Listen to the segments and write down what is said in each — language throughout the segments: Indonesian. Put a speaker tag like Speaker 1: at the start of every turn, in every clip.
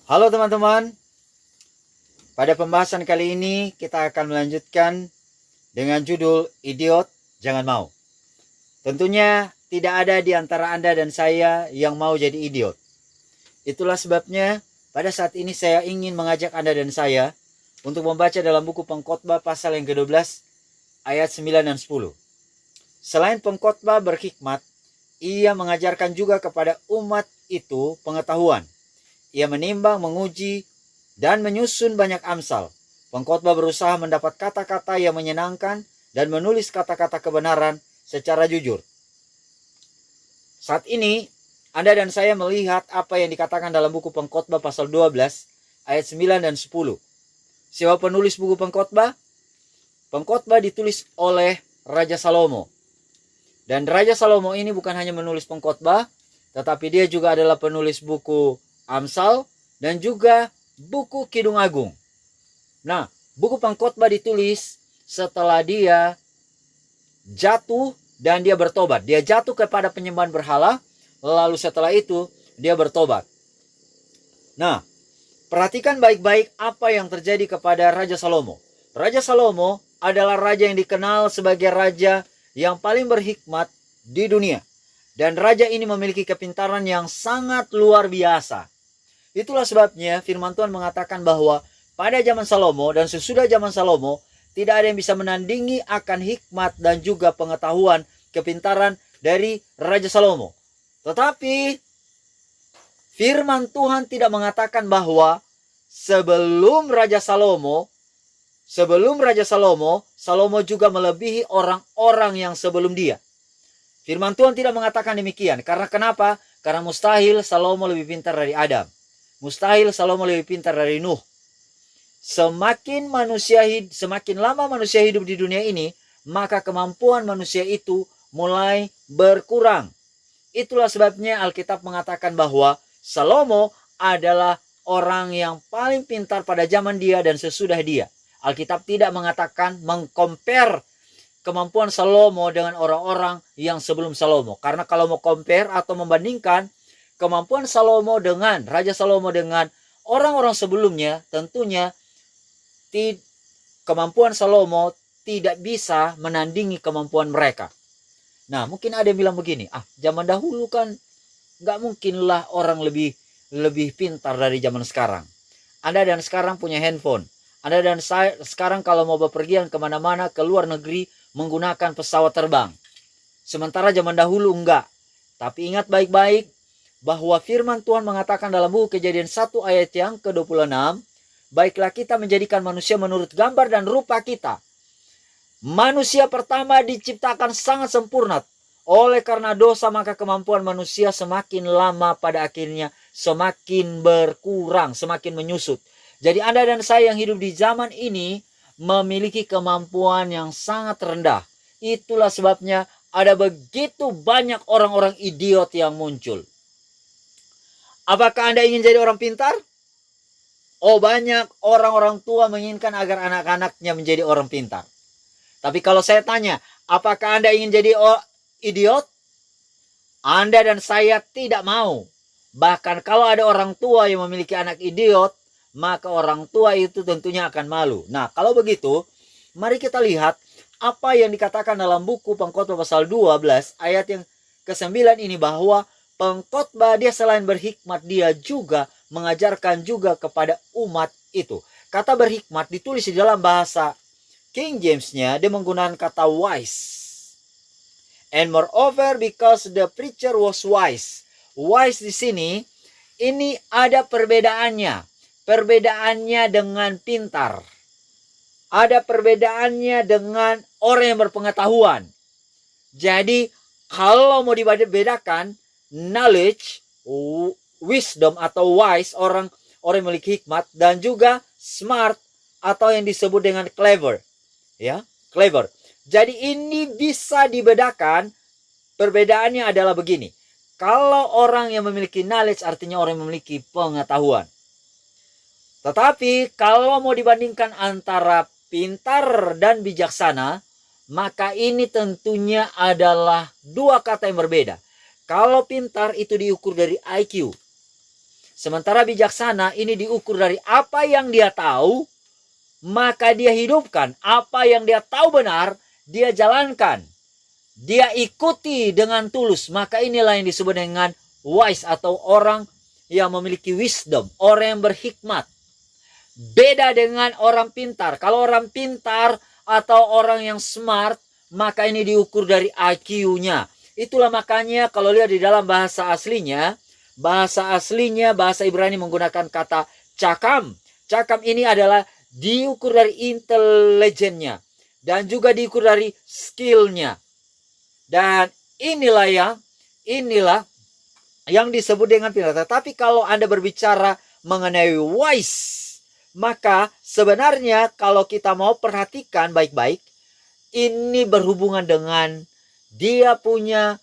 Speaker 1: Halo teman-teman, pada pembahasan kali ini kita akan melanjutkan dengan judul Idiot Jangan Mau. Tentunya tidak ada di antara Anda dan saya yang mau jadi idiot. Itulah sebabnya pada saat ini saya ingin mengajak Anda dan saya untuk membaca dalam buku Pengkhotbah pasal yang ke-12 ayat 9 dan 10. Selain pengkhotbah berhikmat, ia mengajarkan juga kepada umat itu pengetahuan. Ia menimbang, menguji, dan menyusun banyak amsal. Pengkhotbah berusaha mendapat kata-kata yang menyenangkan dan menulis kata-kata kebenaran secara jujur. Saat ini, Anda dan saya melihat apa yang dikatakan dalam buku Pengkhotbah pasal 12 ayat 9 dan 10. Siapa penulis buku Pengkhotbah? Pengkhotbah ditulis oleh Raja Salomo. Dan Raja Salomo ini bukan hanya menulis pengkhotbah, tetapi dia juga adalah penulis buku Amsal dan juga buku Kidung Agung. Nah, buku Pengkhotbah ditulis setelah dia jatuh dan dia bertobat. Dia jatuh kepada penyembahan berhala, lalu setelah itu dia bertobat. Nah, perhatikan baik-baik apa yang terjadi kepada Raja Salomo. Raja Salomo adalah raja yang dikenal sebagai raja yang paling berhikmat di dunia. Dan raja ini memiliki kepintaran yang sangat luar biasa. Itulah sebabnya firman Tuhan mengatakan bahwa pada zaman Salomo dan sesudah zaman Salomo, tidak ada yang bisa menandingi akan hikmat dan juga pengetahuan, kepintaran dari Raja Salomo. Tetapi firman Tuhan tidak mengatakan bahwa sebelum Raja Salomo, Salomo juga melebihi orang-orang yang sebelum dia. Firman Tuhan tidak mengatakan demikian. Karena kenapa? Karena mustahil Salomo lebih pintar dari Adam. Mustahil Salomo lebih pintar dari Nuh. Semakin lama manusia hidup di dunia ini, maka kemampuan manusia itu mulai berkurang. Itulah sebabnya Alkitab mengatakan bahwa Salomo adalah orang yang paling pintar pada zaman dia dan sesudah dia. Alkitab tidak mengatakan mengcompare kemampuan Salomo dengan orang-orang yang sebelum Salomo. Karena kalau mau compare atau membandingkan kemampuan Salomo dengan Raja Salomo dengan orang-orang sebelumnya, tentunya kemampuan Salomo tidak bisa menandingi kemampuan mereka. Nah, mungkin ada yang bilang begini, zaman dahulu kan nggak mungkinlah orang lebih pintar dari zaman sekarang. Anda dan sekarang punya handphone. Anda dan saya sekarang kalau mau bepergian kemana-mana ke luar negeri menggunakan pesawat terbang. Sementara zaman dahulu enggak. Tapi ingat baik-baik bahwa firman Tuhan mengatakan dalam buku Kejadian 1 ayat yang ke-26, baiklah kita menjadikan manusia menurut gambar dan rupa kita. Manusia pertama diciptakan sangat sempurna. Oleh karena dosa maka kemampuan manusia semakin lama pada akhirnya semakin berkurang, semakin menyusut. Jadi Anda dan saya yang hidup di zaman ini memiliki kemampuan yang sangat rendah. Itulah sebabnya ada begitu banyak orang-orang idiot yang muncul. Apakah Anda ingin jadi orang pintar? Oh, banyak orang-orang tua menginginkan agar anak-anaknya menjadi orang pintar. Tapi kalau saya tanya, apakah Anda ingin jadi idiot? Anda dan saya tidak mau. Bahkan kalau ada orang tua yang memiliki anak idiot, maka orang tua itu tentunya akan malu. Nah, kalau begitu, mari kita lihat apa yang dikatakan dalam buku Pengkhotbah pasal 12 ayat yang ke-9 ini, bahwa pengkhotbah dia selain berhikmat, dia juga mengajarkan juga kepada umat itu. Kata berhikmat ditulis di dalam bahasa King James-nya, dia menggunakan kata wise. And moreover, because the preacher was wise. Wise di sini, ini ada perbedaannya. Perbedaannya dengan pintar. Ada perbedaannya dengan orang yang berpengetahuan. Jadi, kalau mau dibedakan, knowledge, wisdom atau wise, orang yang memiliki hikmat, dan juga smart atau yang disebut dengan clever. Ya, clever. Jadi ini bisa dibedakan. Perbedaannya adalah begini. Kalau orang yang memiliki knowledge artinya orang yang memiliki pengetahuan. Tetapi kalau mau dibandingkan antara pintar dan bijaksana, maka ini tentunya adalah dua kata yang berbeda. Kalau pintar itu diukur dari IQ. Sementara bijaksana ini diukur dari apa yang dia tahu, maka dia hidupkan. Apa yang dia tahu benar, dia jalankan. Dia ikuti dengan tulus. Maka inilah yang disebut dengan wise atau orang yang memiliki wisdom, orang yang berhikmat. Beda dengan orang pintar. Kalau orang pintar atau orang yang smart, maka ini diukur dari IQ-nya. Itulah makanya kalau lihat di dalam bahasa aslinya, bahasa Ibrani menggunakan kata cakam. Cakam ini adalah diukur dari intelijennya dan juga diukur dari skillnya. Dan inilah yang disebut dengan pintar. Tapi kalau Anda berbicara mengenai wise, maka sebenarnya kalau kita mau perhatikan baik-baik, ini berhubungan dengan dia punya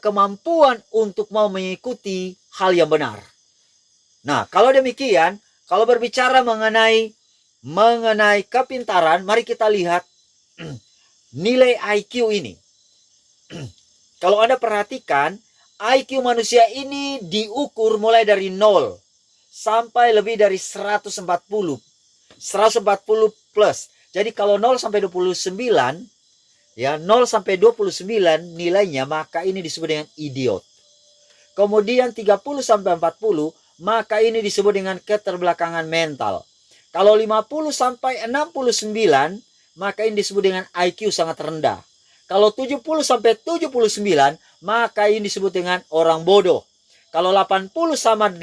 Speaker 1: kemampuan untuk mau mengikuti hal yang benar. Nah, kalau demikian, kalau berbicara mengenai kepintaran, mari kita lihat nilai IQ ini. Kalau Anda perhatikan, IQ manusia ini diukur mulai dari 0 sampai lebih dari 140 plus. Jadi kalau 0 sampai 29, ya 0 sampai 29 nilainya, maka ini disebut dengan idiot. Kemudian 30 sampai 40, maka ini disebut dengan keterbelakangan mental. Kalau 50 sampai 69, maka ini disebut dengan IQ sangat rendah. Kalau 70 sampai 79, maka ini disebut dengan orang bodoh. Kalau 80 sampai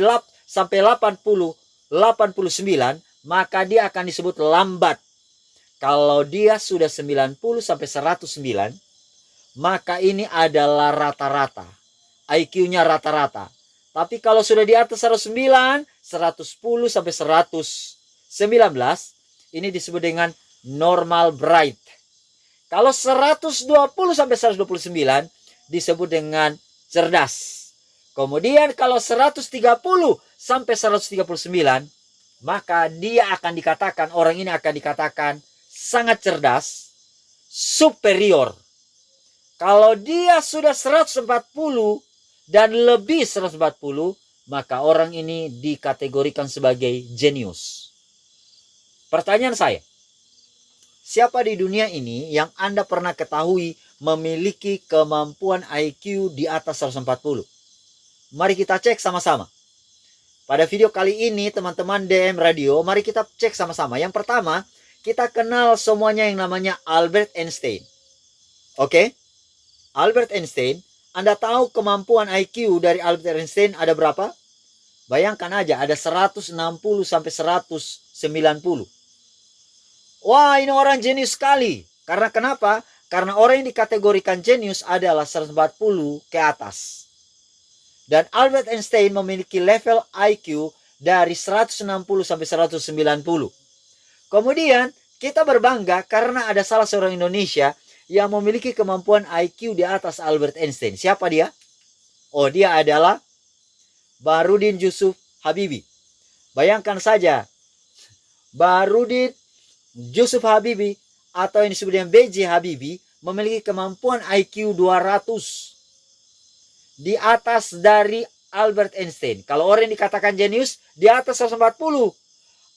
Speaker 1: 89, maka dia akan disebut lambat. Kalau dia sudah 90 sampai 109, maka ini adalah rata-rata. IQ-nya rata-rata. Tapi kalau sudah di atas 109, 110 sampai 119, ini disebut dengan normal bright. Kalau 120 sampai 129 disebut dengan cerdas. Kemudian kalau 130 sampai 139, maka dia akan dikatakan, orang ini akan dikatakan sangat cerdas, superior. Kalau dia sudah 140 dan lebih 140, maka orang ini dikategorikan sebagai jenius. Pertanyaan saya, siapa di dunia ini yang Anda pernah ketahui memiliki kemampuan IQ di atas 140? Mari kita cek sama-sama. Pada video kali ini, teman-teman DM Radio, mari kita cek sama-sama. Yang pertama, kita kenal semuanya yang namanya Albert Einstein. Oke? Albert Einstein, Anda tahu kemampuan IQ dari Albert Einstein ada berapa? Bayangkan aja, ada 160 sampai 190. Wah, ini orang jenius sekali. Karena kenapa? Karena orang yang dikategorikan jenius adalah 140 ke atas. Dan Albert Einstein memiliki level IQ dari 160 sampai 190. Kemudian kita berbangga karena ada salah seorang Indonesia yang memiliki kemampuan IQ di atas Albert Einstein. Siapa dia? Oh, dia adalah Bahrudin Yusuf Habibie. Bayangkan saja, Bahrudin Yusuf Habibie atau yang disebut dengan B.J. Habibie memiliki kemampuan IQ 200 di atas dari Albert Einstein. Kalau orang yang dikatakan jenius di atas 140.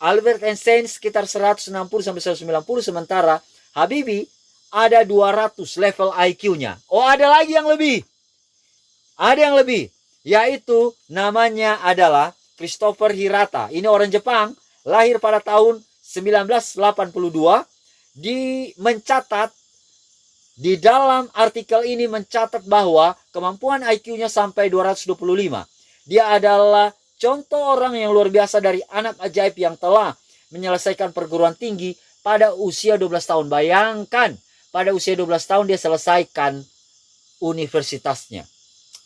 Speaker 1: Albert Einstein sekitar 160 sampai 190, sementara Habibie ada 200 level IQ-nya. Oh, ada lagi yang lebih. Ada yang lebih, yaitu namanya adalah Christopher Hirata. Ini orang Jepang, lahir pada tahun 1982. Mencatat di dalam artikel ini mencatat bahwa kemampuan IQ-nya sampai 225. Dia adalah contoh orang yang luar biasa dari anak ajaib yang telah menyelesaikan perguruan tinggi pada usia 12 tahun. Bayangkan, pada usia 12 tahun dia selesaikan universitasnya.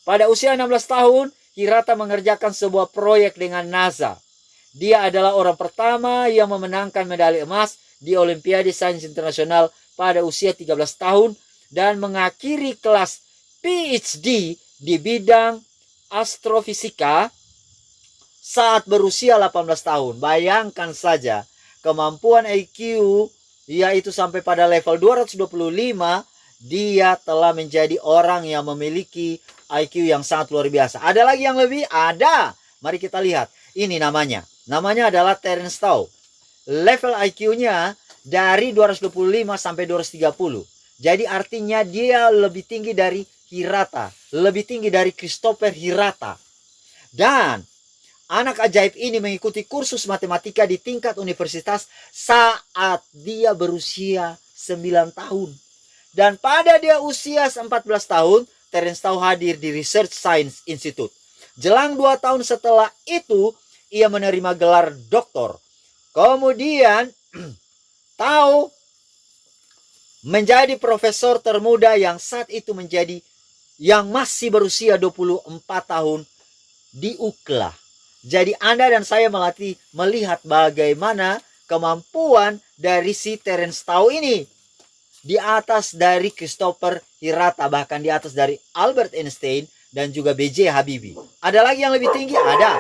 Speaker 1: Pada usia 16 tahun, Hirata mengerjakan sebuah proyek dengan NASA. Dia adalah orang pertama yang memenangkan medali emas di Olimpiade Sains Internasional pada usia 13 tahun dan mengakhiri kelas PhD di bidang astrofisika saat berusia 18 tahun. Bayangkan saja, kemampuan IQ yaitu sampai pada level 225 dia telah menjadi orang yang memiliki IQ yang sangat luar biasa. Ada lagi yang lebih? Ada. Mari kita lihat. Ini namanya. Namanya adalah Terence Tao. Level IQ-nya dari 225 sampai 230. Jadi artinya dia lebih tinggi dari Hirata. Lebih tinggi dari Christopher Hirata. Dan anak ajaib ini mengikuti kursus matematika di tingkat universitas saat dia berusia 9 tahun. Dan pada dia usia 14 tahun, Terence Tao hadir di Research Science Institute. Jelang 2 tahun setelah itu, ia menerima gelar doktor. Kemudian, Tao menjadi profesor termuda yang saat itu yang masih berusia 24 tahun di UCLA. Jadi Anda dan saya melihat bagaimana kemampuan dari si Terence Tao ini. Di atas dari Christopher Hirata, bahkan di atas dari Albert Einstein dan juga B.J. Habibie. Ada lagi yang lebih tinggi? Ada.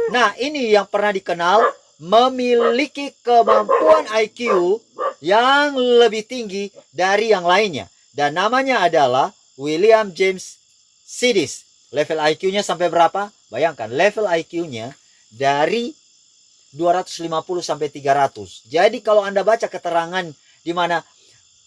Speaker 1: Nah, ini yang pernah dikenal memiliki kemampuan IQ yang lebih tinggi dari yang lainnya. Dan namanya adalah William James Sidis. Level IQ-nya sampai berapa? Bayangkan, level IQ-nya dari 250 sampai 300. Jadi kalau Anda baca keterangan di mana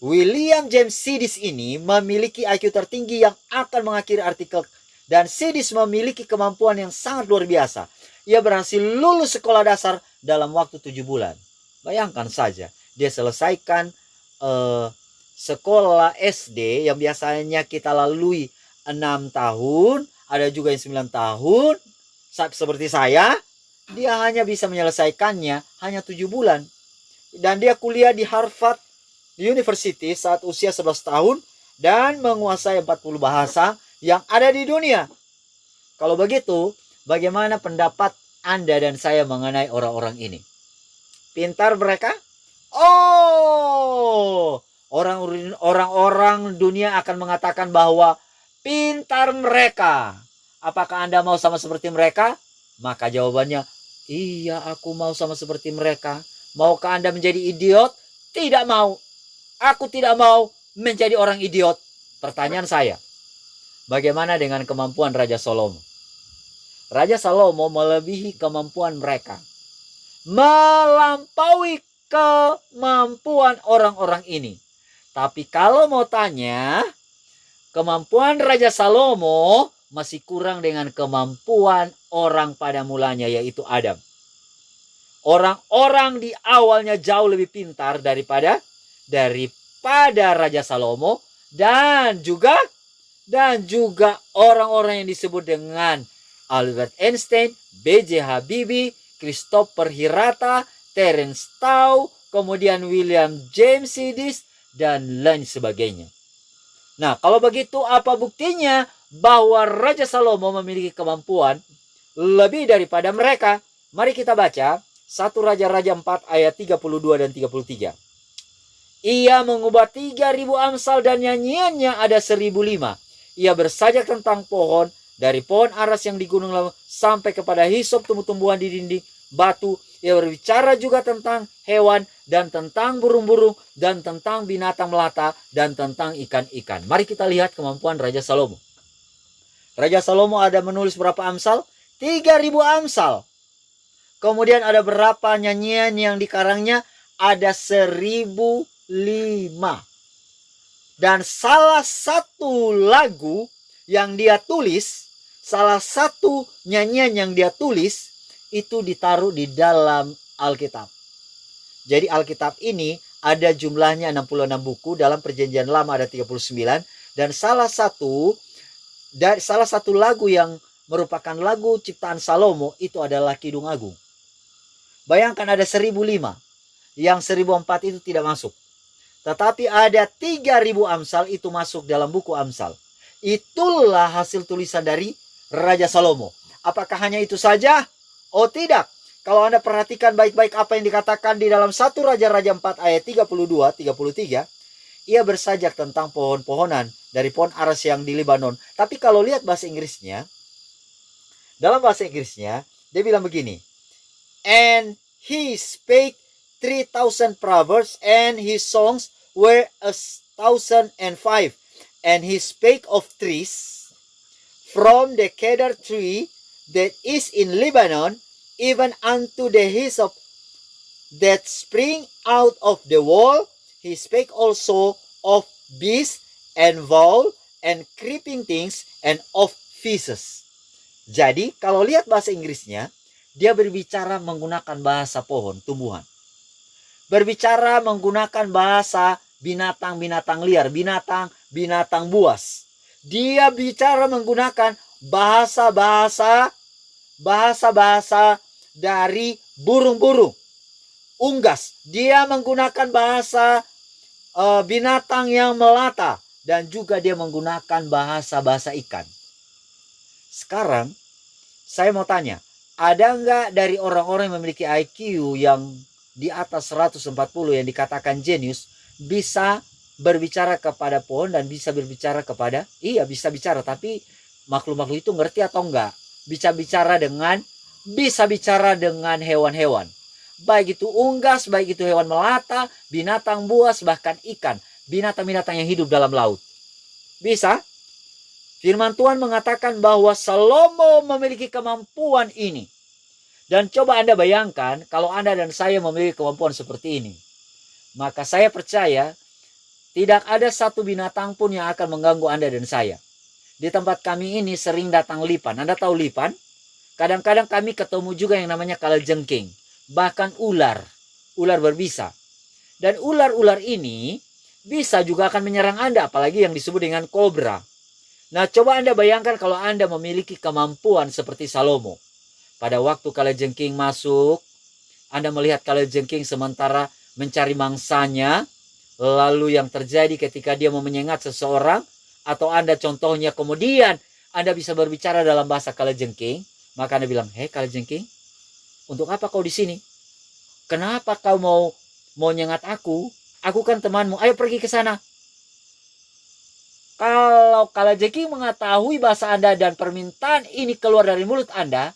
Speaker 1: William James Sidis ini memiliki IQ tertinggi yang akan mengakhiri artikel, dan Sidis memiliki kemampuan yang sangat luar biasa. Ia berhasil lulus sekolah dasar dalam waktu 7 bulan. Bayangkan saja, dia selesaikan sekolah SD yang biasanya kita lalui 6 tahun, ada juga yang 9 tahun, seperti saya, dia hanya bisa menyelesaikannya hanya 7 bulan. Dan dia kuliah di Harvard University saat usia 11 tahun dan menguasai 40 bahasa yang ada di dunia. Kalau begitu, bagaimana pendapat Anda dan saya mengenai orang-orang ini? Pintar mereka? Oh, orang-orang dunia akan mengatakan bahwa pintar mereka. Apakah Anda mau sama seperti mereka? Maka jawabannya, iya, aku mau sama seperti mereka. Maukah Anda menjadi idiot? Tidak mau. Aku tidak mau menjadi orang idiot. Pertanyaan saya, bagaimana dengan kemampuan Raja Salomo? Raja Salomo melebihi kemampuan mereka. Melampaui kemampuan orang-orang ini. Tapi kalau mau tanya, kemampuan Raja Salomo masih kurang dengan kemampuan orang pada mulanya, yaitu Adam. Orang-orang di awalnya jauh lebih pintar daripada Raja Salomo, dan juga orang-orang yang disebut dengan Albert Einstein, B.J. Habibie, Christopher Hirata, Terence Tao, kemudian William James Sidis, dan lain sebagainya. Nah, kalau begitu apa buktinya bahwa Raja Salomo memiliki kemampuan lebih daripada mereka? Mari kita baca 1 Raja-Raja 4 ayat 32 dan 33. Ia mengubah 3.000 amsal dan nyanyiannya ada 1.005. Ia bersajak tentang pohon, dari pohon aras yang di gunung sampai kepada hisop tumbuh-tumbuhan di dinding batu. Ia berbicara juga tentang hewan dan tentang burung-burung dan tentang binatang melata dan tentang ikan-ikan. Mari kita lihat kemampuan Raja Salomo. Raja Salomo ada menulis berapa amsal? 3.000 amsal. Kemudian ada berapa nyanyian yang dikarangnya? Ada 1.005. Dan salah satu lagu yang dia tulis, salah satu nyanyian yang dia tulis, itu ditaruh di dalam Alkitab. Jadi Alkitab ini ada jumlahnya 66 buku, dalam Perjanjian Lama ada 39, dan salah satu lagu yang merupakan lagu ciptaan Salomo itu adalah Kidung Agung. Bayangkan ada 1.005, yang 1.004 itu tidak masuk. Tetapi ada 3.000 amsal itu masuk dalam buku Amsal. Itulah hasil tulisan dari Raja Salomo. Apakah hanya itu saja? Oh tidak. Kalau Anda perhatikan baik-baik apa yang dikatakan di dalam 1 Raja-Raja 4 ayat 32-33. Ia bersajak tentang pohon-pohonan dari pohon aras yang di Lebanon. Tapi kalau lihat bahasa Inggrisnya, dalam bahasa Inggrisnya, dia bilang begini. And he spake 3,000 proverbs, and his songs were a 1005. And he spake of trees from the cedar tree that is in Lebanon, even unto the hyssop that spring out of the wall. He spake also of beasts and fowl and creeping things and of fishes. Jadi kalau lihat bahasa Inggrisnya, dia berbicara menggunakan bahasa pohon, tumbuhan. Berbicara menggunakan bahasa binatang-binatang liar, binatang-binatang buas. Dia bicara menggunakan bahasa-bahasa dari burung-burung, unggas. Dia menggunakan bahasa binatang yang melata, dan juga dia menggunakan bahasa-bahasa ikan. Sekarang saya mau tanya, ada nggak dari orang-orang yang memiliki IQ yang di atas 140 yang dikatakan jenius bisa berbicara kepada pohon dan bisa berbicara kepada, bisa bicara, tapi makhluk-makhluk itu ngerti atau enggak? Bisa bicara dengan hewan-hewan, baik itu unggas, baik itu hewan melata, binatang buas, bahkan ikan, binatang-binatang yang hidup dalam laut. Bisa. Firman Tuhan mengatakan bahwa Salomo memiliki kemampuan ini. Dan coba Anda bayangkan kalau Anda dan saya memiliki kemampuan seperti ini. Maka saya percaya tidak ada satu binatang pun yang akan mengganggu Anda dan saya. Di tempat kami ini sering datang lipan. Anda tahu lipan? Kadang-kadang kami ketemu juga yang namanya kalajengking. Bahkan ular. Ular berbisa. Dan ular-ular ini bisa juga akan menyerang Anda. Apalagi yang disebut dengan kobra. Nah, coba Anda bayangkan kalau Anda memiliki kemampuan seperti Salomo. Pada waktu kalajengking masuk, Anda melihat kalajengking sementara mencari mangsanya. Lalu yang terjadi ketika dia mau menyengat seseorang, atau Anda contohnya kemudian Anda bisa berbicara dalam bahasa kalajengking, maka Anda bilang, "Hei kalajengking, untuk apa kau di sini? Kenapa kau mau nyengat aku? Aku kan temanmu, ayo pergi ke sana." Kalau kalajengking mengetahui bahasa Anda dan permintaan ini keluar dari mulut Anda,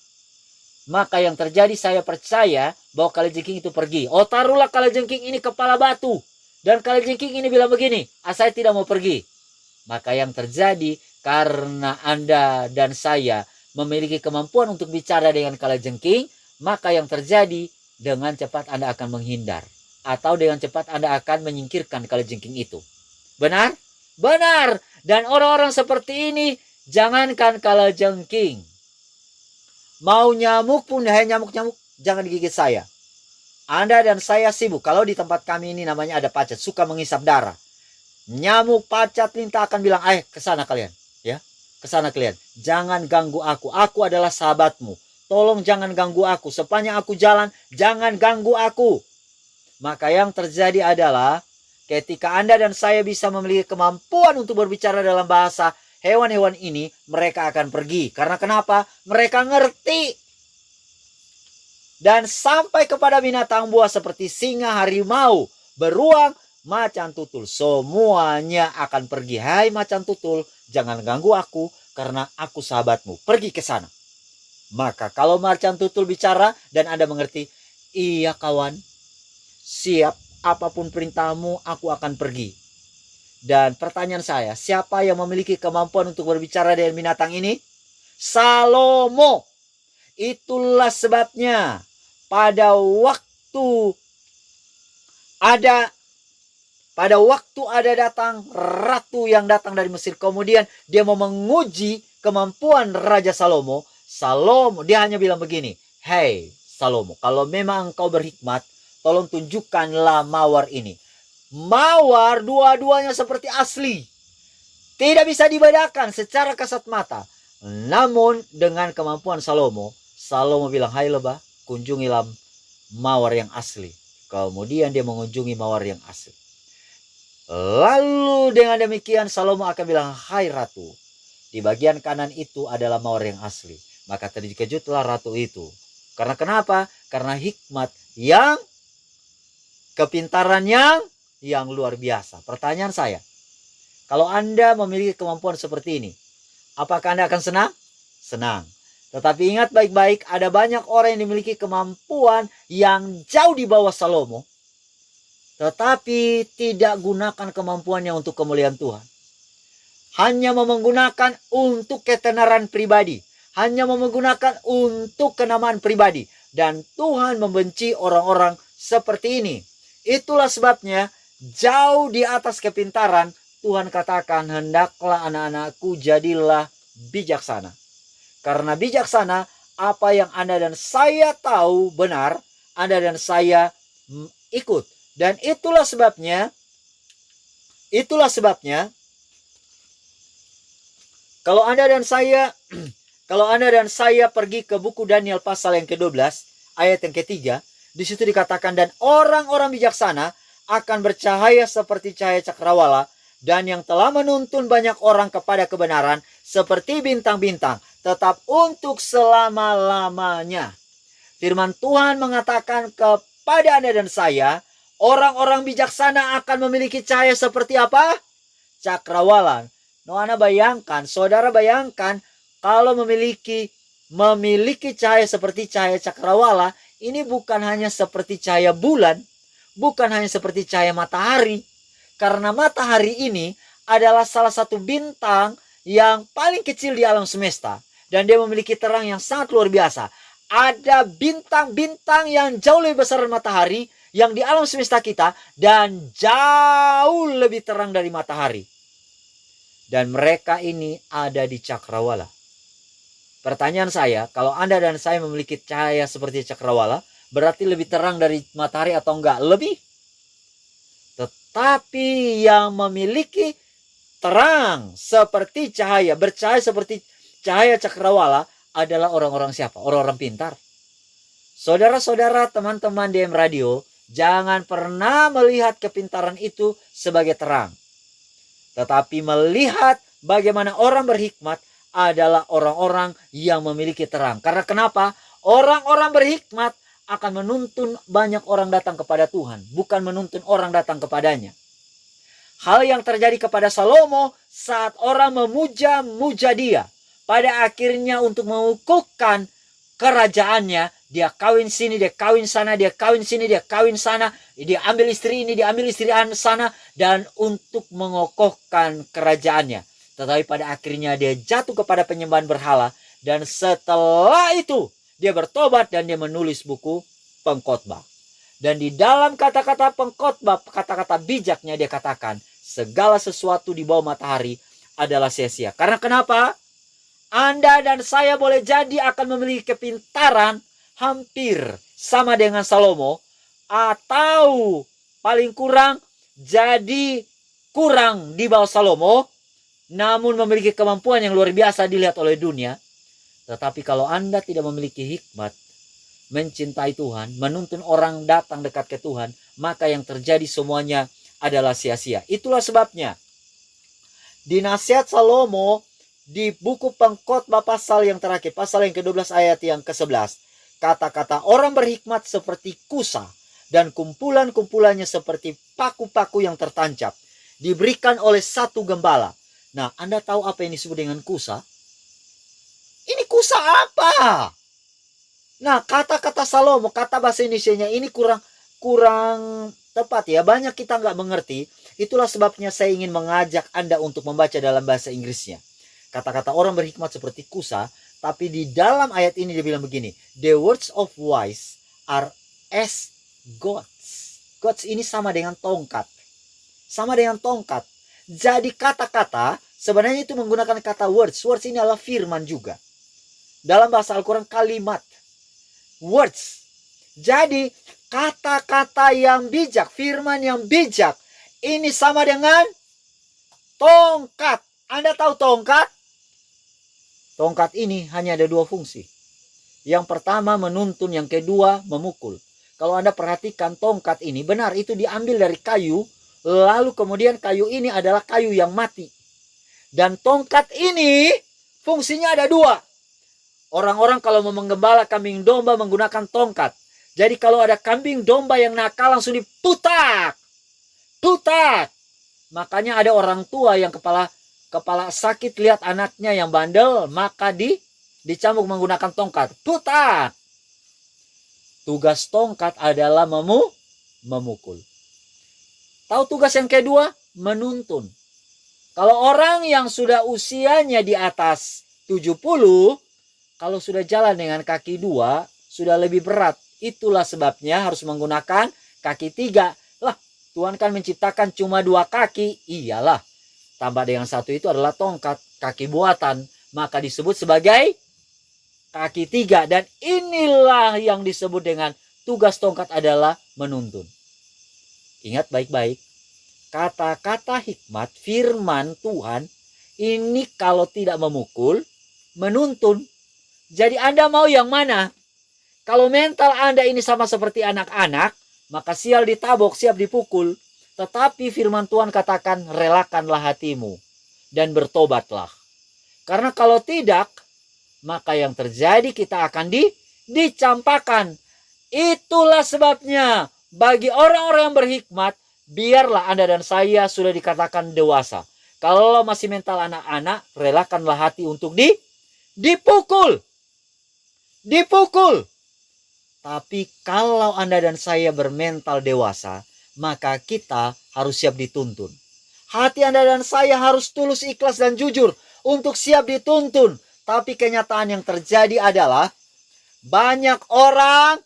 Speaker 1: maka yang terjadi saya percaya bahwa kalajengking itu pergi. Oh, taruhlah kalajengking ini kepala batu. Dan kalajengking ini bilang begini, saya tidak mau pergi. Maka yang terjadi karena Anda dan saya memiliki kemampuan untuk bicara dengan kalajengking, maka yang terjadi dengan cepat Anda akan menghindar. Atau dengan cepat Anda akan menyingkirkan kalajengking itu. Benar? Benar. Dan orang-orang seperti ini, jangankan kalajengking. Mau nyamuk pun, nyamuk-nyamuk, jangan digigit saya. Anda dan saya sibuk. Kalau di tempat kami ini namanya ada pacat, suka mengisap darah. Nyamuk, pacat, lintah akan bilang, kesana kalian. Ya, kesana kalian. Jangan ganggu aku. Aku adalah sahabatmu. Tolong jangan ganggu aku. Sepanjang aku jalan, jangan ganggu aku. Maka yang terjadi adalah ketika Anda dan saya bisa memiliki kemampuan untuk berbicara dalam bahasa hewan-hewan ini, mereka akan pergi. Karena kenapa? Mereka ngerti. Dan sampai kepada binatang buas seperti singa, harimau, beruang, macan tutul. Semuanya akan pergi. Hai macan tutul, jangan ganggu aku karena aku sahabatmu. Pergi ke sana. Maka kalau macan tutul bicara dan Anda mengerti, iya kawan, siap. Apapun perintahmu, aku akan pergi. Dan pertanyaan saya, siapa yang memiliki kemampuan untuk berbicara dengan binatang ini? Salomo. Itulah sebabnya pada waktu ada datang ratu yang datang dari Mesir, kemudian dia mau menguji kemampuan Raja Salomo. Dia hanya bilang begini, "Hei Salomo, kalau memang engkau berhikmat, tolong tunjukkanlah mawar ini." Mawar dua-duanya seperti asli. Tidak bisa dibedakan secara kasat mata. Namun dengan kemampuan Salomo bilang, "Hai lebah, kunjungilah mawar yang asli." Kemudian dia mengunjungi mawar yang asli. Lalu dengan demikian Salomo akan bilang, "Hai ratu, di bagian kanan itu adalah mawar yang asli." Maka terkejutlah ratu itu. Karena kenapa? Karena hikmat yang, kepintaran yang luar biasa. Pertanyaan saya, kalau Anda memiliki kemampuan seperti ini, apakah Anda akan senang? Senang. Tetapi ingat baik-baik, ada banyak orang yang memiliki kemampuan yang jauh di bawah Salomo. tetapi tidak gunakan kemampuannya untuk kemuliaan Tuhan. Hanya menggunakan untuk ketenaran pribadi. Hanya menggunakan untuk kenamaan pribadi. Dan Tuhan membenci orang-orang seperti ini. Itulah sebabnya jauh di atas kepintaran Tuhan katakan, hendaklah anak-anakku jadilah bijaksana. Karena bijaksana, apa yang Anda dan saya tahu benar, Anda dan saya ikut. Dan itulah sebabnya kalau Anda dan saya pergi ke buku Daniel pasal yang ke-12 ayat yang ke-3, di situ dikatakan, dan orang-orang bijaksana akan bercahaya seperti cahaya cakrawala, dan yang telah menuntun banyak orang kepada kebenaran seperti bintang-bintang, tetap untuk selama-lamanya. Firman Tuhan mengatakan kepada Anda dan saya, orang-orang bijaksana akan memiliki cahaya seperti apa? Cakrawala. Anda bayangkan, saudara bayangkan, kalau memiliki cahaya seperti cahaya cakrawala, ini bukan hanya seperti cahaya bulan, bukan hanya seperti cahaya matahari. Karena matahari ini adalah salah satu bintang yang paling kecil di alam semesta. Dan dia memiliki terang yang sangat luar biasa. Ada bintang-bintang yang jauh lebih besar dari matahari yang di alam semesta kita, dan jauh lebih terang dari matahari. Dan mereka ini ada di cakrawala. Pertanyaan saya, kalau Anda dan saya memiliki cahaya seperti cakrawala, berarti lebih terang dari matahari atau enggak? Lebih. Tetapi yang memiliki terang seperti cahaya, bercahaya seperti cahaya cakrawala adalah orang-orang siapa? Orang-orang pintar. Saudara-saudara, teman-teman DM Radio, jangan pernah melihat kepintaran itu sebagai terang. Tetapi melihat bagaimana orang berhikmat adalah orang-orang yang memiliki terang. Karena kenapa? Orang-orang berhikmat akan menuntun banyak orang datang kepada Tuhan, bukan menuntun orang datang kepadanya. Hal yang terjadi kepada Salomo saat orang memuja-muja dia, pada akhirnya untuk mengukuhkan kerajaannya, dia kawin sini, dia kawin sana, dia kawin sini, dia kawin sana, dia ambil istri ini, dia ambil istri sana, dan untuk mengokohkan kerajaannya. Tetapi pada akhirnya dia jatuh kepada penyembahan berhala, dan setelah itu dia bertobat dan dia menulis buku pengkhotbah. Dan di dalam kata-kata pengkhotbah, kata-kata bijaknya dia katakan, segala sesuatu di bawah matahari adalah sia-sia. Karena kenapa? Anda dan saya boleh jadi akan memiliki kepintaran hampir sama dengan Salomo, atau paling kurang jadi kurang di bawah Salomo, namun memiliki kemampuan yang luar biasa dilihat oleh dunia. Tetapi kalau Anda tidak memiliki hikmat, mencintai Tuhan, menuntun orang datang dekat ke Tuhan, maka yang terjadi semuanya adalah sia-sia. Itulah sebabnya di nasihat Salomo di buku pengkhotbah pasal yang terakhir, pasal yang ke-12 ayat yang ke-11, kata-kata orang berhikmat seperti kusa, dan kumpulan-kumpulannya seperti paku-paku yang tertancap, diberikan oleh satu gembala. Nah, Anda tahu apa yang disebut dengan kusa? Ini kusa apa? Nah, kata-kata Salomo, kata bahasa Indonesianya ini kurang tepat ya. Banyak kita nggak mengerti. Itulah sebabnya saya ingin mengajak Anda untuk membaca dalam bahasa Inggrisnya. Kata-kata orang berhikmat seperti kusa, tapi di dalam ayat ini dia bilang begini, the words of wise are as gods. Gods ini sama dengan tongkat. Sama dengan tongkat. Jadi kata-kata, sebenarnya itu menggunakan kata words. Words ini adalah firman juga. Dalam bahasa Al-Quran kalimat. Words. Jadi kata-kata yang bijak, firman yang bijak, ini sama dengan tongkat. Anda tahu tongkat? Tongkat ini hanya ada dua fungsi. Yang pertama menuntun, yang kedua memukul. Kalau Anda perhatikan tongkat ini, benar itu diambil dari kayu, lalu kemudian kayu ini adalah kayu yang mati. Dan tongkat ini fungsinya ada dua. Orang-orang kalau mau menggembala kambing domba menggunakan tongkat. Jadi kalau ada kambing domba yang nakal langsung diputak. Putak. Makanya ada orang tua yang kepala sakit lihat anaknya yang bandel, maka dicambuk menggunakan tongkat. Putak. Tugas tongkat adalah memukul. Tahu tugas yang kedua? Menuntun. Kalau orang yang sudah usianya di atas 70, kalau sudah jalan dengan kaki dua, sudah lebih berat. Itulah sebabnya harus menggunakan kaki tiga. Lah, Tuhan kan menciptakan cuma dua kaki. Iyalah, tambah dengan satu itu adalah tongkat, kaki buatan. Maka disebut sebagai kaki tiga. Dan inilah yang disebut dengan tugas tongkat adalah menuntun. Ingat baik-baik. Kata-kata hikmat, firman Tuhan, ini kalau tidak memukul, menuntun. Jadi Anda mau yang mana? Kalau mental Anda ini sama seperti anak-anak, maka sial ditabok, siap dipukul. Tetapi firman Tuhan katakan, relakanlah hatimu dan bertobatlah. Karena kalau tidak, maka yang terjadi kita akan dicampakkan. Itulah sebabnya bagi orang-orang yang berhikmat, biarlah Anda dan saya sudah dikatakan dewasa. Kalau masih mental anak-anak, relakanlah hati untuk dipukul. Dipukul. Tapi kalau Anda dan saya bermental dewasa, maka kita harus siap dituntun. Hati Anda dan saya harus tulus, ikhlas, dan jujur untuk siap dituntun. Tapi kenyataan yang terjadi adalah banyak orang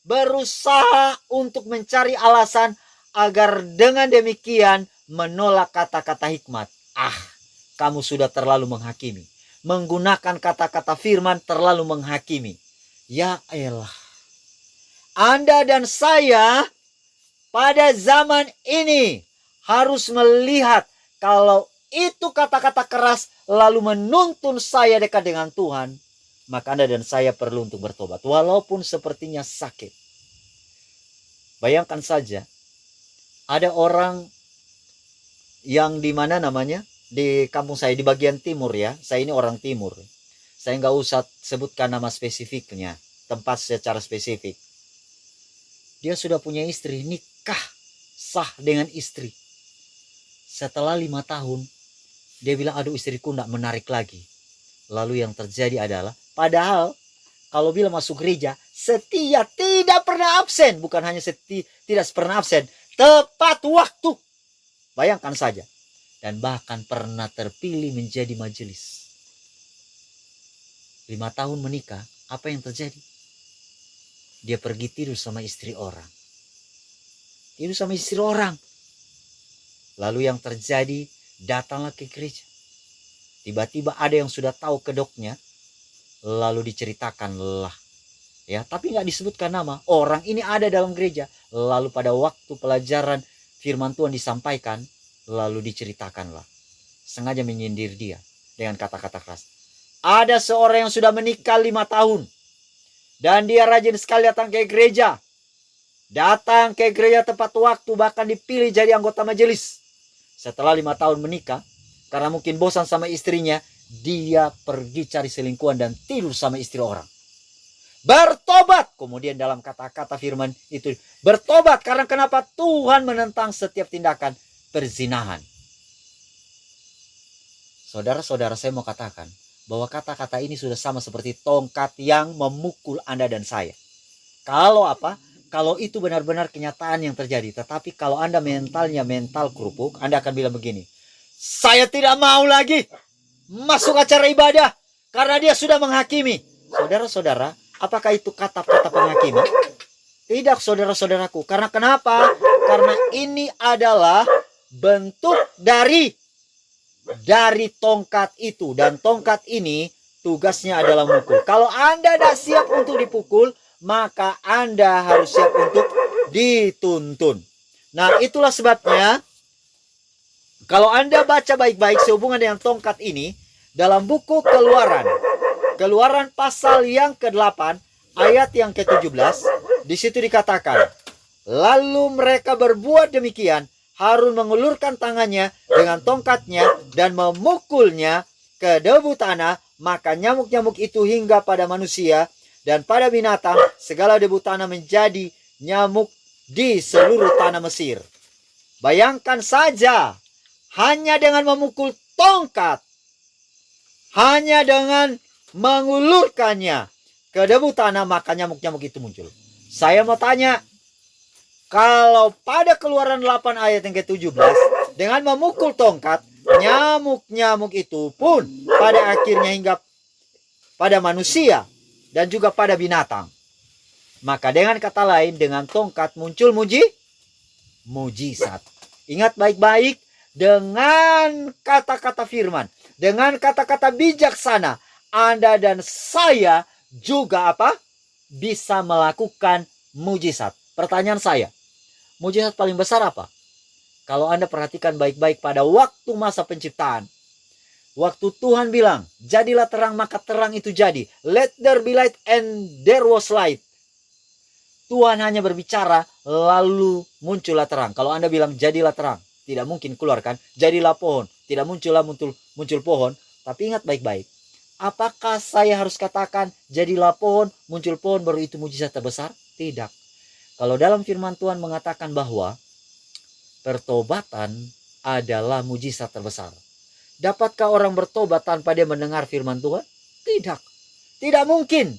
Speaker 1: berusaha untuk mencari alasan agar dengan demikian menolak kata-kata hikmat. Kamu sudah terlalu menghakimi. Menggunakan kata-kata firman terlalu menghakimi. Ya elah. Anda dan saya pada zaman ini harus melihat kalau itu kata-kata keras lalu menuntun saya dekat dengan Tuhan, maka Anda dan saya perlu untuk bertobat. Walaupun sepertinya sakit. Bayangkan saja, ada orang yang di mana namanya? Di kampung saya, di bagian timur ya. Saya ini orang timur. Saya nggak usah sebutkan nama spesifiknya, tempat secara spesifik. Dia sudah punya istri, nikah sah dengan istri. Setelah 5 tahun, dia bilang, aduh istriku nggak menarik lagi. Lalu yang terjadi adalah, padahal kalau bila masuk gereja, setia, tidak pernah absen. Bukan hanya tidak pernah absen, tepat waktu. Bayangkan saja. Dan bahkan pernah terpilih menjadi majelis. 5 tahun menikah, apa yang terjadi? Dia pergi tidur sama istri orang. Tidur sama istri orang. Lalu yang terjadi, datanglah ke gereja. Tiba-tiba ada yang sudah tahu kedoknya, lalu diceritakanlah. Ya, tapi nggak disebutkan nama. Orang ini ada dalam gereja. Lalu pada waktu pelajaran firman Tuhan disampaikan, lalu diceritakanlah. Sengaja menyindir dia dengan kata-kata keras. Ada seorang yang sudah menikah 5 tahun. Dan dia rajin sekali datang ke gereja. Datang ke gereja tepat waktu, bahkan dipilih jadi anggota majelis. Setelah 5 tahun menikah, karena mungkin bosan sama istrinya, dia pergi cari selingkuhan dan tidur sama istri orang. Bertobat. Kemudian dalam kata-kata firman itu, bertobat. Karena kenapa? Tuhan menentang setiap tindakan perzinahan. Saudara-saudara, saya mau katakan bahwa kata-kata ini sudah sama seperti tongkat yang memukul Anda dan saya. Kalau apa? Kalau itu benar-benar kenyataan yang terjadi. Tetapi kalau Anda mentalnya mental kerupuk, Anda akan bilang begini, saya tidak mau lagi masuk acara ibadah karena dia sudah menghakimi. Saudara-saudara, apakah itu kata-kata penghakiman? Tidak, saudara-saudaraku. Karena kenapa? Karena ini adalah bentuk dari tongkat itu. Dan tongkat ini tugasnya adalah mukul. Kalau Anda tidak siap untuk dipukul, maka Anda harus siap untuk dituntun. Nah, itulah sebabnya kalau Anda baca baik-baik sehubungan dengan tongkat ini, dalam buku Keluaran pasal yang ke-8, ayat yang ke-17, di situ dikatakan, lalu mereka berbuat demikian, Harun mengulurkan tangannya dengan tongkatnya dan memukulnya ke debu tanah, maka nyamuk-nyamuk itu hingga pada manusia dan pada binatang, segala debu tanah menjadi nyamuk di seluruh tanah Mesir. Bayangkan saja, hanya dengan memukul tongkat, hanya dengan mengulurkannya ke debu tanah, maka nyamuk-nyamuk itu muncul. Saya mau tanya, Kalau pada Keluaran 8 ayat yang ke-17, dengan memukul tongkat, nyamuk-nyamuk itu pun pada akhirnya hingga pada manusia dan juga pada binatang. Maka dengan kata lain, dengan tongkat muncul mujizat. Ingat baik-baik, dengan kata-kata firman, dengan kata-kata bijaksana, Anda dan saya juga apa? Bisa melakukan mujizat. Pertanyaan saya, mujizat paling besar apa? Kalau Anda perhatikan baik-baik pada waktu masa penciptaan, waktu Tuhan bilang, jadilah terang, maka terang itu jadi. Let there be light, and there was light. Tuhan hanya berbicara, lalu muncullah terang. Kalau Anda bilang, jadilah terang, tidak mungkin keluarkan. Jadilah pohon, tidak muncul pohon. Tapi ingat baik-baik, apakah saya harus katakan, jadilah pohon, muncul pohon, baru itu mujizat terbesar? Tidak. Kalau dalam firman Tuhan mengatakan bahwa pertobatan adalah mujizat terbesar. Dapatkah orang bertobat tanpa dia mendengar firman Tuhan? Tidak. Tidak mungkin.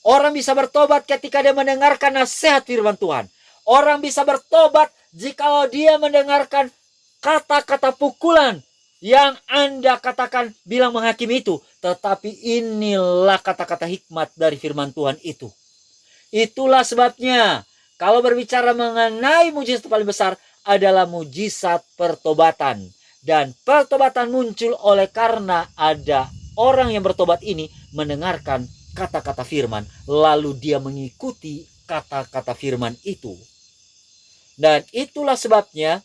Speaker 1: Orang bisa bertobat ketika dia mendengarkan nasihat firman Tuhan. Orang bisa bertobat jika dia mendengarkan kata-kata pukulan yang Anda katakan bilang menghakimi itu. Tetapi inilah kata-kata hikmat dari firman Tuhan itu. Itulah sebabnya kalau berbicara mengenai mujizat paling besar adalah mujizat pertobatan. Dan pertobatan muncul oleh karena ada orang yang bertobat ini mendengarkan kata-kata firman, lalu dia mengikuti kata-kata firman itu. Dan itulah sebabnya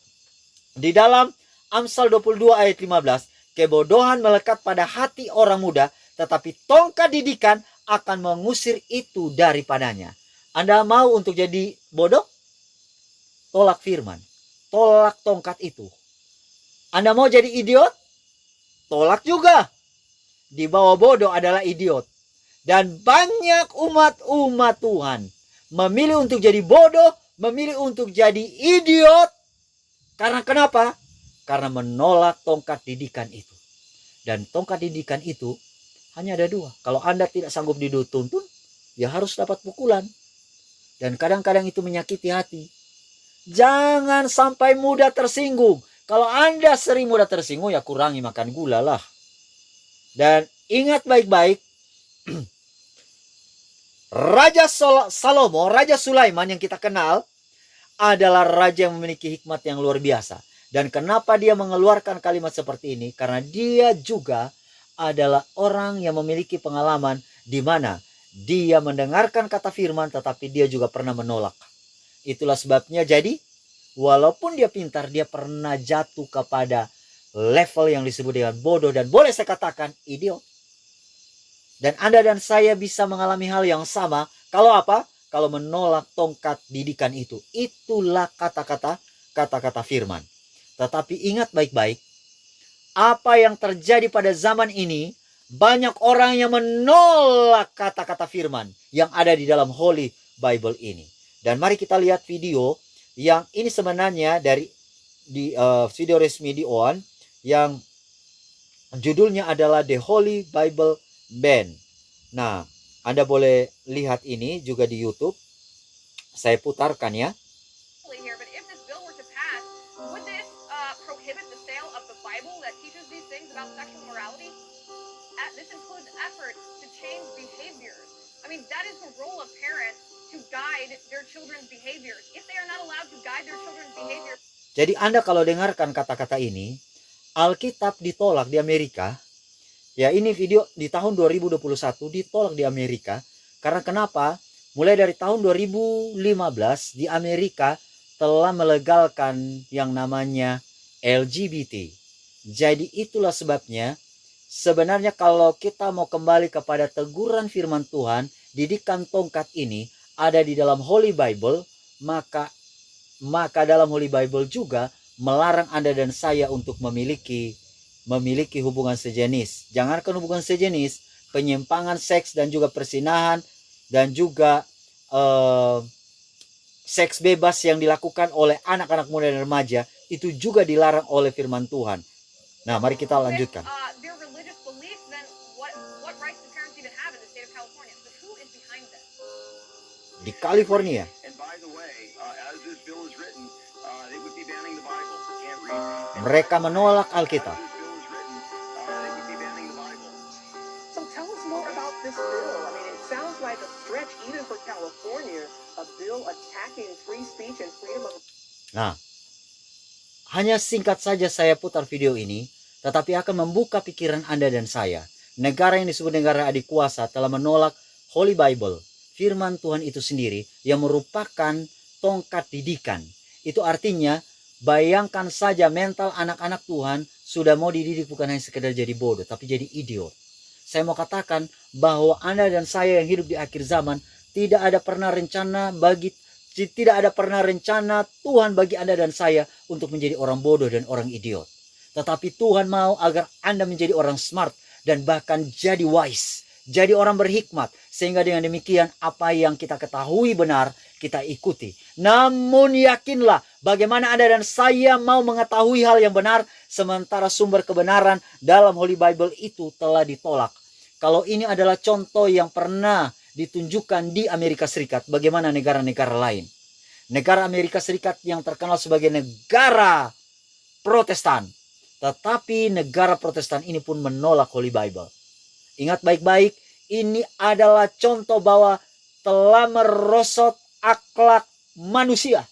Speaker 1: di dalam Amsal 22 ayat 15, kebodohan melekat pada hati orang muda, tetapi tongkat didikan akan mengusir itu daripadanya. Anda mau untuk jadi bodoh? Tolak firman, tolak tongkat itu. Anda mau jadi idiot? Tolak juga. Di bawah bodoh adalah idiot. Dan banyak umat Tuhan memilih untuk jadi bodoh, memilih untuk jadi idiot. Karena kenapa? Karena menolak tongkat didikan itu. Dan tongkat didikan itu hanya ada dua. Kalau Anda tidak sanggup dituntun, ya harus dapat pukulan. Dan kadang-kadang itu menyakiti hati. Jangan sampai mudah tersinggung. Kalau Anda sering mudah tersinggung, ya kurangi makan gula lah. Dan ingat baik-baik, Raja Salomo, Raja Sulaiman yang kita kenal adalah raja yang memiliki hikmat yang luar biasa. Dan kenapa dia mengeluarkan kalimat seperti ini? Karena dia juga adalah orang yang memiliki pengalaman di mana dia mendengarkan kata firman tetapi dia juga pernah menolak. Itulah sebabnya jadi walaupun dia pintar, dia pernah jatuh kepada level yang disebut dengan bodoh dan boleh saya katakan idiot. Dan Anda dan saya bisa mengalami hal yang sama. Kalau apa? Kalau menolak tongkat didikan itu. Itulah kata-kata firman. Tetapi ingat baik-baik. Apa yang terjadi pada zaman ini. Banyak orang yang menolak kata-kata firman. Yang ada di dalam Holy Bible ini. Dan mari kita lihat video. Yang ini sebenarnya dari video resmi di OAN. Yang judulnya adalah The Holy Bible Band. Nah, Anda boleh lihat ini juga di YouTube. Saya putarkan ya. Jadi Anda kalau dengarkan kata-kata ini, Alkitab ditolak di Amerika. Ya, ini video di tahun 2021 ditolak di Amerika. Karena kenapa? Mulai dari tahun 2015 di Amerika telah melegalkan yang namanya LGBT. Jadi itulah sebabnya sebenarnya kalau kita mau kembali kepada teguran firman Tuhan, didikan tongkat ini ada di dalam Holy Bible, maka dalam Holy Bible juga melarang Anda dan saya untuk memiliki hubungan sejenis. Jangankan hubungan sejenis, penyimpangan seks dan juga persinahan dan juga seks bebas yang dilakukan oleh anak-anak muda dan remaja itu juga dilarang oleh firman Tuhan. Nah, mari kita lanjutkan. Di California. Mereka menolak Alkitab.
Speaker 2: So tell us more about this bill. I mean, it sounds like a stretch even for California, a bill attacking free speech and freedom of...
Speaker 1: Nah, hanya singkat saja saya putar video ini, tetapi akan membuka pikiran Anda dan saya. Negara yang disebut negara adik kuasa telah menolak Holy Bible, firman Tuhan itu sendiri, yang merupakan tongkat didikan. Itu artinya, bayangkan saja mental anak-anak Tuhan sudah mau dididik bukan hanya sekedar jadi bodoh, tapi jadi idiot. Saya mau katakan bahwa Anda dan saya yang hidup di akhir zaman, tidak ada pernah rencana Tuhan bagi Anda dan saya untuk menjadi orang bodoh dan orang idiot. Tetapi Tuhan mau agar Anda menjadi orang smart dan bahkan jadi wise, jadi orang berhikmat, sehingga dengan demikian apa yang kita ketahui benar kita ikuti. Namun yakinlah bagaimana Anda dan saya mau mengetahui hal yang benar sementara sumber kebenaran dalam Holy Bible itu telah ditolak. Kalau ini adalah contoh yang pernah ditunjukkan di Amerika Serikat, bagaimana negara-negara lain? Negara Amerika Serikat yang terkenal sebagai negara Protestan. Tetapi negara Protestan ini pun menolak Holy Bible. Ingat baik-baik, ini adalah contoh bahwa telah merosot akhlak manusia.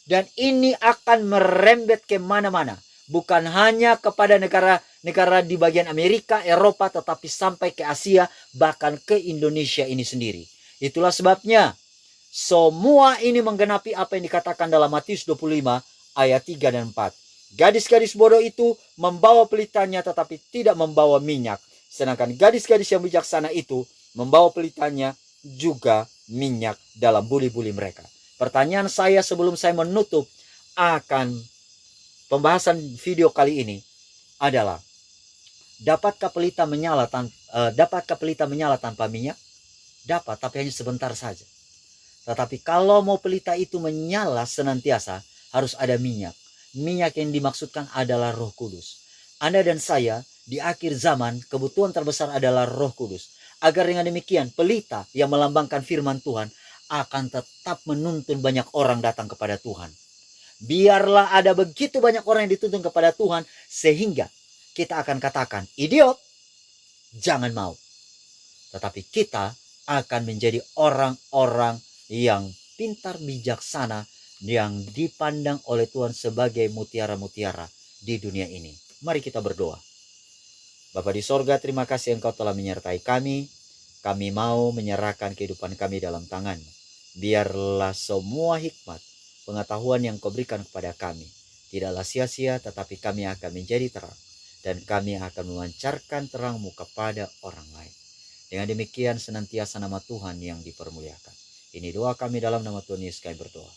Speaker 1: Dan ini akan merembet kemana-mana. Bukan hanya kepada negara-negara di bagian Amerika, Eropa, tetapi sampai ke Asia, bahkan ke Indonesia ini sendiri. Itulah sebabnya semua ini menggenapi apa yang dikatakan dalam Matius 25 ayat 3 dan 4. Gadis-gadis bodoh itu membawa pelitanya tetapi tidak membawa minyak. Sedangkan gadis-gadis yang bijaksana itu membawa pelitanya juga minyak dalam buli-buli mereka. Pertanyaan saya sebelum saya menutup akan pembahasan video kali ini adalah, dapatkah pelita menyala tanpa minyak? Dapat, tapi hanya sebentar saja. Tetapi kalau mau pelita itu menyala senantiasa, harus ada minyak. Minyak yang dimaksudkan adalah Roh Kudus. Anda dan saya di akhir zaman kebutuhan terbesar adalah Roh Kudus. Agar dengan demikian pelita yang melambangkan firman Tuhan akan tetap menuntun banyak orang datang kepada Tuhan. Biarlah ada begitu banyak orang yang dituntun kepada Tuhan sehingga kita akan katakan, idiot, jangan mau. Tetapi kita akan menjadi orang-orang yang pintar bijaksana yang dipandang oleh Tuhan sebagai mutiara-mutiara di dunia ini. Mari kita berdoa. Bapa di sorga, terima kasih Engkau telah menyertai kami. Kami mau menyerahkan kehidupan kami dalam tangan-Mu. Biarlah semua hikmat, pengetahuan yang Kau berikan kepada kami tidaklah sia-sia, tetapi kami akan menjadi terang. Dan kami akan memancarkan terang-Mu kepada orang lain. Dengan demikian senantiasa nama Tuhan yang dipermuliakan. Ini doa kami dalam nama Tuhan Yesus kami berdoa.